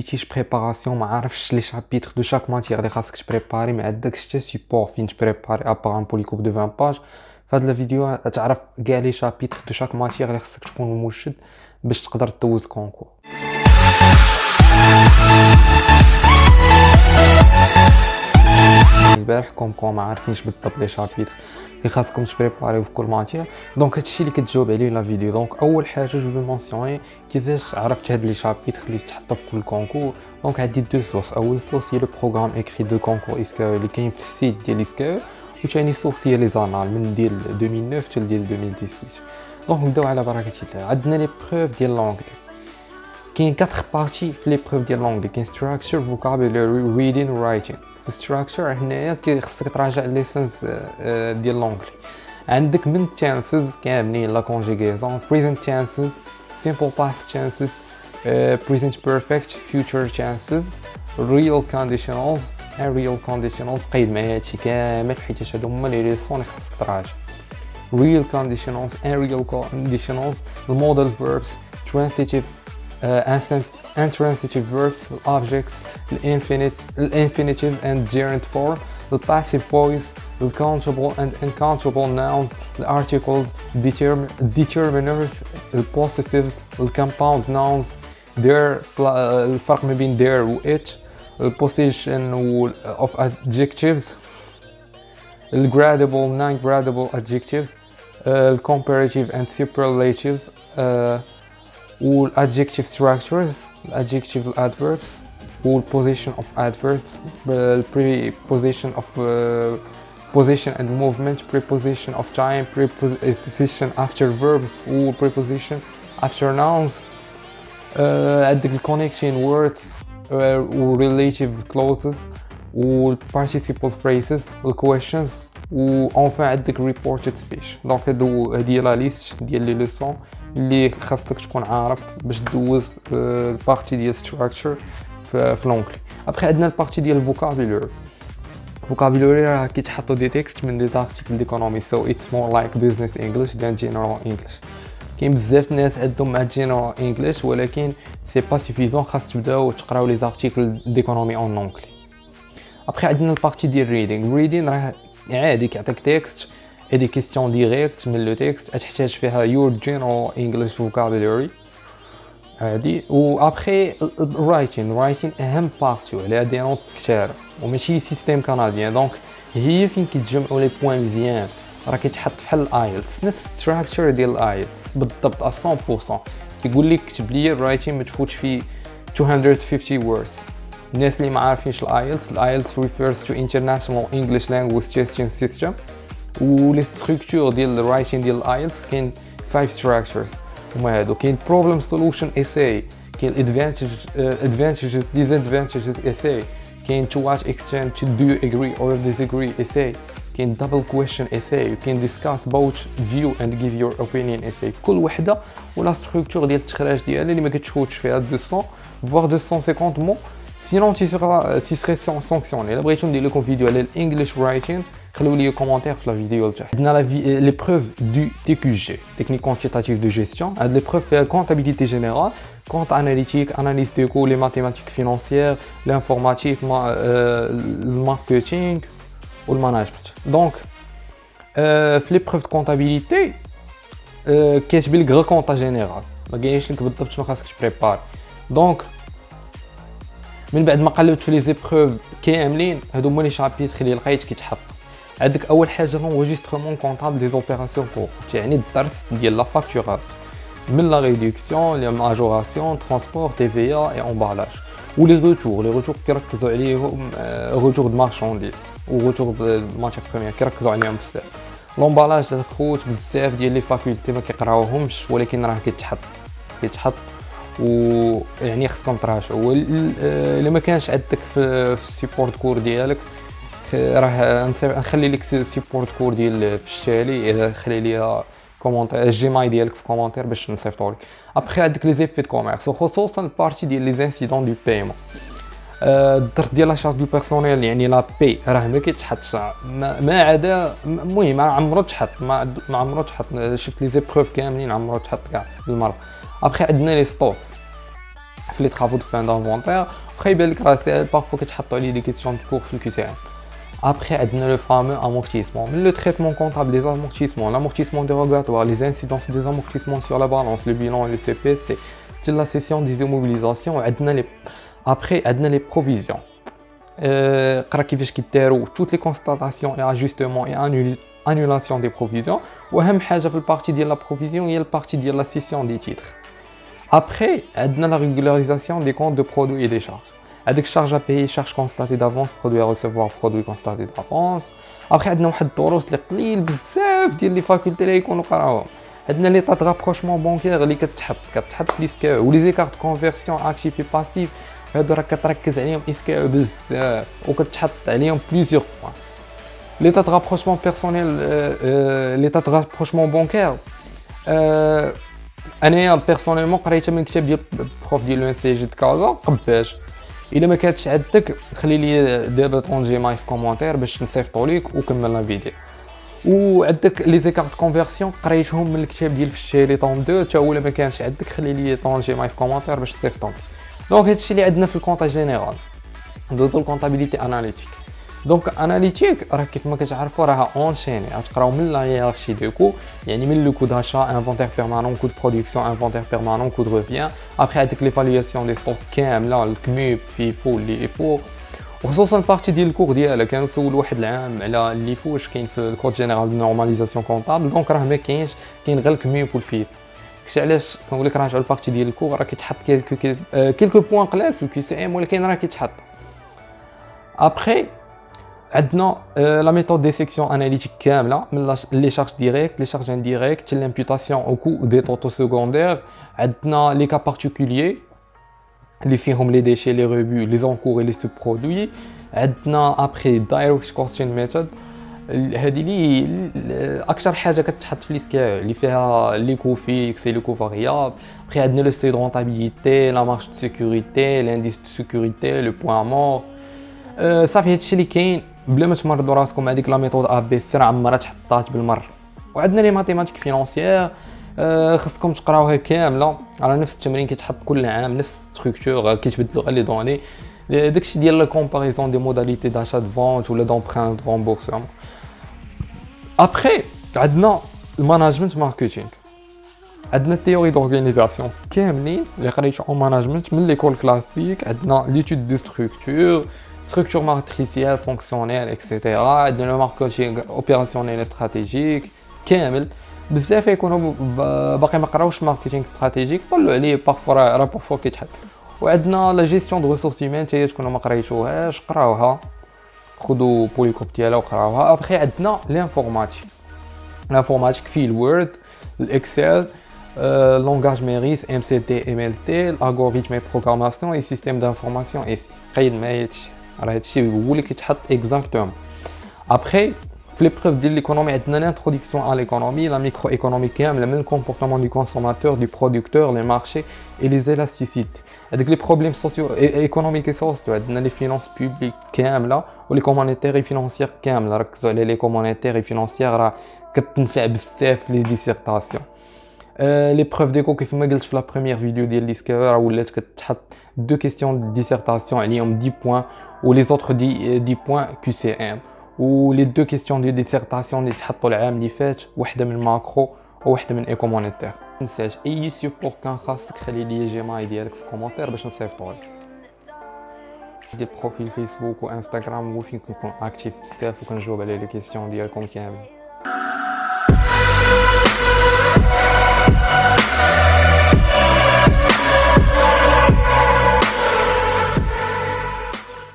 تيش بريباراسيون ما عارفش لي شابيتر دو شاك ماتيير اللي خاصك تبريباري، ما عندكش حتى سيبور فين تبريباري ابار ان بوليكوب دو 20 باج. فهاد الفيديو تعرف كاع لي شابيتر دو شاك ماتيير اللي خاصك تكون موجد باش تقدر دوز الكونكور. البارح كوم ما عارفينش بالضبط لي شابيتر اللي خاصكم تبريباريو في كل ماتيير، دونك هادشي اللي كتجاوب عليه لا فيديو. دونك اول حاجه جو في مونسيوني كيفاش عرفت هاد لي شابيتر اللي تحطوا في كل كونكور. دونك عندي دو سورس، اول سورس هي لو بروغرام اكري دو كونكور اسكاو اللي كاين في السيت ديال اسكاو، وثاني سورس هي لي زانال من ديال 2009 حتى ديال 2018. دونك نبداو على بركه الله. عندنا لي بروف ديال لونغلي، كاين 4 بارتي في لي بروف ديال لونغلي. كاين ستراكشر، فوكابولاري، ريدين ورايتين. في ستراكشر هنايا خصك تراجع ليسنس ديال لونغلي. عندك من chances كاملين لا كونجيغيزون، present chances، simple past chances، present perfect، future chances، real conditionals and real conditionals. قيد معايا هادشي كامل حيت هادو هما لي ليسون اللي خصك تراجع. real conditionals and real conditionals، المودال verbs، transitive intransitive verbs، objects، infinitive and gerund form، passive voice، countable and uncountable nouns، articles، determiners، possessives، compound nouns، their الفرق ما بين their و it، possession of adjectives، gradable non-gradable adjectives، comparative and superlatives، adjective structures، adjective adverbs، position of adverbs، preposition of position and movement، preposition of time، preposition after verbs preposition after nouns. عندك connecting words relative clauses participle phrases questions enfin عندك reported speech. دونك هادي لا ليست ديال لي لوسون اللي خاصك تكون عارف باش دوز البارتي ديال structure في لونغلي. ابخي عندنا البارتي ديال الفوكابولاري. vocabulary راه كيتحطوا دي تكست من دي articles ديكونومي، so it's more like business English than general English. كاين بزاف الناس عندهم مع general English ولكن سي با سوفيزون، خاص تبداو تقراو لي articles ديكونومي اون لونغلي. ابخي عندنا البارتي ديال reading راه عادي كيعطيك تكست اي دي كيسيون ديريكت من لو تكست تحتاج فيها your general English vocabulary عادي. و ابخي رايتين اهم بارتي وعليها دي نوت كثار وماشي سيستيم كنديان. دونك هي فين كيتجمعوا لي بوين مزيان، راه كيتحط بحال الايلتس، نفس ستراكشر ديال الايلتس بالضبط 100%. كيقول لك كتب لي الرايتين ما تفوتش فيه 250 words. الناس اللي ما عارفينش الايلتس refers to International English Language Testing System، و لي ستركتور ديال الرايتين ديال الايلتس كاين 5 structures هما هادو. كاين problem solution essay، كاين advantages disadvantages essay، كاين to what extent do you agree or disagree essay، كاين double question essay، كاين discuss both view and give your opinion essay. كل وحده ولا ستركتور ديال التخراج ديالها اللي ما كتفوتش فيها 200 voire 250 mots، sinon tu serais sanctionné. الا بغيتو ندير لكم فيديو على الانجليش رايتين خليو لي كومونتير في لا فيديو تاعي. عندنا لي بروف دو TQG technique quantitative de gestion. هاد لي بروف فيها comptabilité générale، compte analytique، analyse de coûts، les mathématiques financières، l'informatique، le marketing ou le management. Donc في لي بروف دو comptabilité كيتبان لك غير كونطا جينيرال، ما كاينش لك بالضبط شنو خاصك تبريبار. دونك من بعد ما قلبت في لي زيبروف كاملين هادو هما لي شابيتر اللي لقيت كيتحط. عندك اول حاجه لونجسترمون كونطابل دي زوبيراسيون كور، يعني الدرس ديال لا فاكتوراسيون من لا ريدكسيون لي ماجوراسيون ترونسبور تي في اي امبالاج. ولي روتور كيركزوا عليهم روتور دو مارشانديز و روتور دو ماتيير بروميير كيركزوا عليهم بزاف. لومبالاج الخوت بزاف ديال لي فاكولتي ما كيقراوهمش ولكن راه كيتحط و يعني خصكم تراجعوا. الا ما كانش عندك في السيبورت كور ديالك راه نخلي لك سيبورت كور ديال في التالي، خلي لي كومونتير الجيماي ديالك في كومونتير باش نصيفطو لك. ابخي عندك لي زيفي دو كوميرس وخصوصا البارتي ديال لي انسيدون دو بايمون. الدرس ديال لا شارج دو بيرسونيل يعني لا بي راه ما كيتحطش ما عدا المهم ما عمرو تحط ما عمرو تحط. شفت لي زيبروف كاملين عمرو تحط كاع بالمره. ابخي عندنا لي ستوك في les travaux de fin d'inventaire après يبان لك راه ساهل parfois كتحطوا عليه des questions de cours في الQCM. Après عندنا le fameux amortissement من le traitement comptable des amortissements, l'amortissement dérogatoire, les incidences des amortissements sur la balance, le bilan et le CPC, la session des immobilisations. Après عندنا les provisions. قرا كيفاش كيداروا toutes les constatations et ajustements et annulation des provisions. واهم حاجه في البارتي ديال la provision هي البارتي ديال la cession des titres. Après عندنا la régularisation des comptes de produits et des charges. Avec charges à payer, charges constatées d'avance, produits à recevoir, produits constatés d'avance. Après عندنا واحد الدروس اللي قليل بزاف ديال لي فاكولتي اللي يكونوا قراوهم. عندنا لي طات رابروشمون بانكير اللي كتحط في ليسكا ولي زيكارت كونفيرسيون اكتيف و باسيف. هادو راه كتركز عليهم اسكا بزاف وكتحط عليهم بليزيور بوين. ليطا دو رابروشمون بيرسونيل ليطا دو رابروشمون بانكير انايا بيرسونيلمون قريتها من كتاب ديال بروف ديال لو ان سي جي د كازا قباش. الا ما كانتش عندك خلي لي دابا طونجي ماي في كومونتير باش نصيفطو ليك وكمل لا فيديو. وعندك لي زيكارت كونفيرسيون قريتهم من الكتاب ديال فشالي طوم 2 حتى هو. الا ما كانش عندك خلي لي طونجي ماي في كومونتير باش نصيفطو. دونك هادشي اللي عندنا في الكونطا جينيرال. دوزو الكونطابيليتي اناليتيك. دونك اناليتيك راه كيف ما كتعرفوا راها اونشيني غتقراو من لا هيرارشي دو كو يعني من لو كو داشا انفونتير بيرمانون كو دو برودكسيون انفونتير بيرمانون كو دو ريفيان. ابري عندك ليفالياسيون دي ستوك كامله الكميب فيفو اللي يفو وخصوصا البارتي ديال الكور ديالها. كانوا سولوا واحد العام على اللي فو واش كاين في الكود جينيرال دو نورماليزاسيون كونطابل. دونك راه ما كاينش كاين غير الكميب والفيف. كش علاش كنقول لك راجعوا البارتي ديال الكور راه كيتحط كيلكو بوين قلال في الكي سي ام ولكن راه كيتحط. ابري عندنا لا ميثود دي سيكسيون اناليتيك كامله من لي شارج ديريكت لي شارج انديريكت لامبوتاسيون او كو دي طوطو سكوندير. عندنا لي كا بارتيكولير اللي فيهم لي ديشي لي ريبو لي زونكور لي سوب برودوي. عندنا ابري دايركت كوستين ميثود هذه لي اكثر حاجه كتحط في ليسكا اللي فيها لي كو فيكس لي كو فاريابل. بخي عندنا لو سوي دو رونتابيليتي لا مارج دو سيكوريتي لانديس دو سيكوريتي لو بوين مور. صافي هادشي اللي كاين بلا ما تمرضوا راسكم. هذيك لا ميثود ا بي سي راه عمرها تحطات بالمره. وعندنا لي ماتيماتيك فينانسيير خصكم تقراوها كامله على نفس التمرين كيتحط كل عام نفس ستركتور كيتبدلوا غير لي دوني. داكشي ديال لا كومباريزون دي موداليتي داشا دو فونت ولا دومبران دو رومبورسمون. ابري عندنا الماناجمنت ماركتينغ. عندنا التيوري دورغانيزاسيون كاملين اللي قريتهم ماناجمنت من ليكول كلاسيك. عندنا ليتود دو ستركتور structure matricielle, fonctionnelle, etc. عندنا le marketing opérationnel et stratégique كامل. بزاف يكونوا باقي ما قراوش ماركتينغ استراتيجيك طلعوا عليه بارفوا كيتحط. وعندنا لا جيستيون دو ريسورس هيومان حتى هي تكونوا ما قريتوهاش قراوها خذوا بوليكوب ديالها وقراوها. ابخي عندنا لانفورماتيك فيه الوورد الاكسل لونغاج ميريس ام سي تي ام ال تي الالغوريثم اي بروغراماسيون اي سيستيم دانفورماسيون اس قيد ما هادشي راه هادشي هو اللي كيتحط اكزاكتوم. ابخي في لي بروف ديال ليكونومي عندنا لانتروداكسيون على ليكونومي لا ميكرو ايكونومي كامله من الكومبورتمون دو كونسوماتور دو برودكتور لي مارشي اي لي زيلاستيسيتي. هذوك لي بروبليم سوسيو ايكونوميك سوسيو عندنا لي فينانس بوبليك كامله ولي كومونيتير فينانسيير كامله. ركزوا على لي كومونيتير فينانسيير راه كتنفع بزاف لي ديسيرطاسيون. لي بروف ديكو كيف ما قلت في لا بروميير فيديو ديال ليسكا راه ولات كتحط دو كيسيون ديسيرطاسيون عليهم 10 بوين ولي زوطخ 10 بوين كيو سي ام. ولي دو كيسيون ديال ديسيرطاسيون اللي تحطوا العام اللي فات وحده من ماكرو وواحده من ايكو مونيتير. ما تنساش اي سيبور كان خاصك خلي لي جيماي ديالك في كومونتير باش نصيفطو لك. دي بروفيل فيسبوك وانستغرام هو فين كنكون اكتيف بزاف وكنجاوب على لي كيسيون ديالكم كامل.